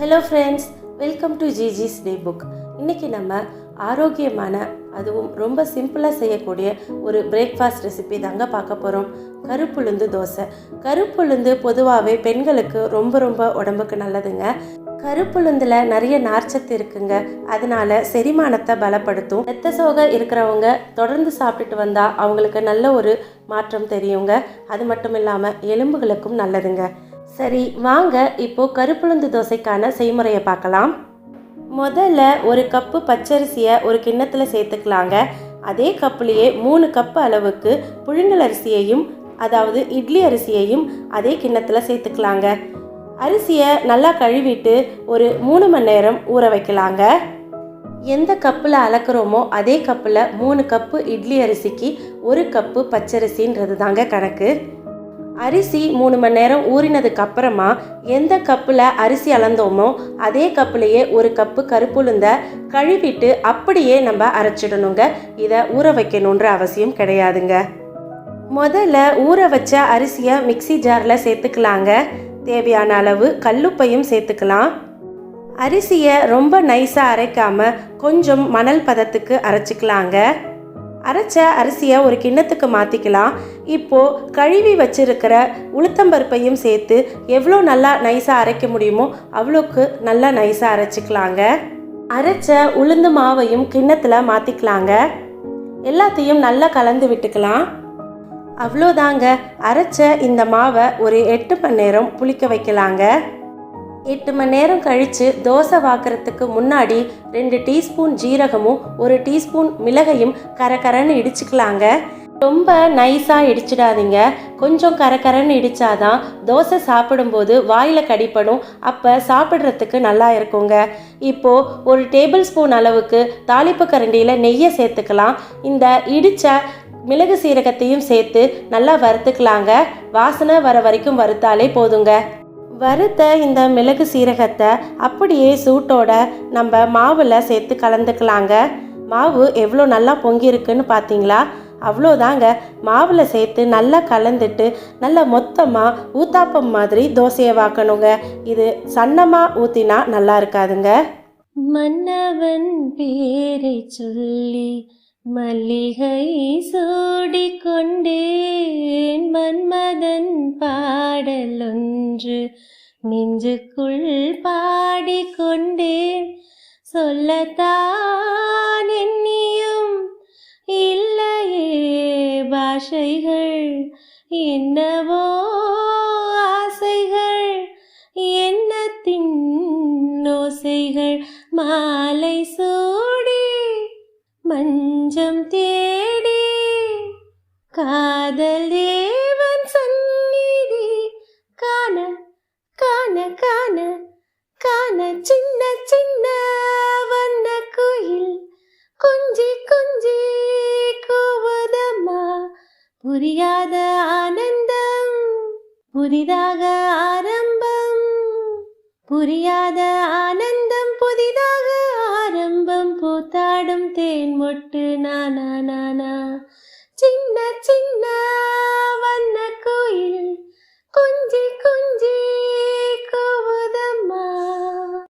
Hello friends, welcome to ஜிஜிஸ் டேபுக். இன்றைக்கி நம்ம ஆரோக்கியமான அதுவும் ரொம்ப சிம்பிளாக செய்யக்கூடிய ஒரு பிரேக்ஃபாஸ்ட் ரெசிபி தாங்க பார்க்க போகிறோம். கருப்புளுந்து தோசை. கருப்புளுந்து பொதுவாகவே பெண்களுக்கு ரொம்ப உடம்புக்கு நல்லதுங்க. கருப்புளுந்தில் நிறைய நார்ச்சத்து இருக்குங்க. அதனால செரிமானத்தை பலப்படுத்தும். இரத்த சோகை இருக்கிறவங்க தொடர்ந்து சாப்பிட்டுட்டு வந்தால் அவங்களுக்கு நல்ல ஒரு மாற்றம் தெரியுங்க. அது மட்டும் இல்லாமல் எலும்புகளுக்கும் நல்லதுங்க. சரி வாங்க இப்போது கருப்புளுந்து தோசைக்கான செய்முறையை பார்க்கலாம். முதல்ல ஒரு கப்பு பச்சரிசியை ஒரு கிண்ணத்தில் சேர்த்துக்கலாங்க. அதே கப்புலேயே 3 கப்பு அளவுக்கு புழுங்கல் அரிசியையும் அதாவது இட்லி அரிசியையும் அதே கிண்ணத்தில் சேர்த்துக்கலாங்க. அரிசியை நல்லா கழுவிட்டு ஒரு 3 மணி நேரம் ஊற வைக்கலாங்க. எந்த கப்பில் அளக்குறோமோ அதே கப்பில் 3 கப்பு இட்லி அரிசிக்கு 1 கப்பு பச்சரிசின்றது தாங்க கணக்கு. அரிசி 3 மணி நேரம் ஊறினதுக்கு அப்புறமா எந்த கப்பில் அரிசி அளந்தோமோ அதே கப்புலேயே 1 கப்பு கருப்புளுந்த கழுவிட்டு அப்படியே நம்ம அரைச்சிடணுங்க. இதை ஊற வைக்கணுன்ற அவசியம் கிடையாதுங்க. முதல்ல ஊற வச்ச அரிசியை மிக்சி ஜாரில் சேர்த்துக்கலாங்க. தேவையான அளவு கல்லுப்பையும் சேர்த்துக்கலாம். அரிசியை ரொம்ப நைஸாக அரைக்காமல் கொஞ்சம் மணல் பதத்துக்கு அரைச்சிக்கலாங்க. அரைச்ச அரிசியை ஒரு கிண்ணத்துக்கு மாற்றிக்கலாம். இப்போது கழுவி வச்சிருக்கிற உளுத்தம்பருப்பையும் சேர்த்து எவ்வளோ நல்லா நைஸாக அரைக்க முடியுமோ அவ்வளோக்கு நல்லா நைஸாக அரைச்சிக்கலாங்க. அரைச்ச உளுந்து மாவையும் கிண்ணத்தில் மாற்றிக்கலாங்க. எல்லாத்தையும் நல்லா கலந்து விட்டுக்கலாம். அவ்வளோதாங்க. அரைச்ச இந்த மாவை ஒரு 8 மணி நேரம் புளிக்க வைக்கலாங்க. 8 மணி நேரம் கழித்து தோசை வாக்குறதுக்கு முன்னாடி 2 டீஸ்பூன் ஜீரகமும் 1 டீஸ்பூன் மிளகையும் கரகரன்னு இடிச்சுக்கலாங்க. ரொம்ப நைஸாக இடிச்சிடாதீங்க. கொஞ்சம் கரகரன்னு இடித்தாதான் தோசை சாப்பிடும்போது வாயில் கடிப்படும். அப்போ சாப்பிட்றதுக்கு நல்லா இருக்குங்க. இப்போது 1 டேபிள் ஸ்பூன் அளவுக்கு தாளிப்பு கரண்டியில் நெய்யை சேர்த்துக்கலாம். இந்த இடித்த மிளகு சீரகத்தையும் சேர்த்து நல்லா வறுத்துக்கலாங்க. வாசனை வர வரைக்கும் வறுத்தாலே போதுங்க. வறுத்த இந்த மிளகு சீரகத்தை அப்படியே சூட்டோட நம்ம மாவில் சேர்த்து கலந்துக்கலாங்க. மாவு எவ்வளோ நல்லா பொங்கியிருக்குன்னு பார்த்தீங்களா? அவ்வளோதாங்க. மாவில் சேர்த்து நல்லா கலந்துட்டு நல்லா மொத்தமாக ஊத்தாப்பம் மாதிரி தோசையை வாக்கணுங்க. இது சன்னமாக ஊற்றினா நல்லா இருக்காதுங்க. மன்னவன் பேரை சொல்லி மல்லிகை சூடிக்கொண்டேன், மன்மதன் பாடலொன்று நெஞ்சுக்குள் பாடிக்கொண்டேன், சொல்லத்தான் எண்ணியும் இல்லையே பாஷைகள், என்னவோ ஆசைகள், எண்ணத்தின் ஓசைகள், மாலை சூடி மஞ்சம் தேடி காதல் தேவன் சந்நிதி காண காண காண காண, சின்ன சின்ன வண்ண குயில் கொஞ்சி கொஞ்சி கூவுதம்மா, புரியாத ஆனந்தம் புதிதாக ஆரம்பம், புரியாத ஆனந்தம் புதிதாக ஆரம்பம், பூத்தாடும் தேன் மொட்டு நானா நானா, சின்ன சின்ன வண்ண கோயில் கொஞ்சி கொஞ்சி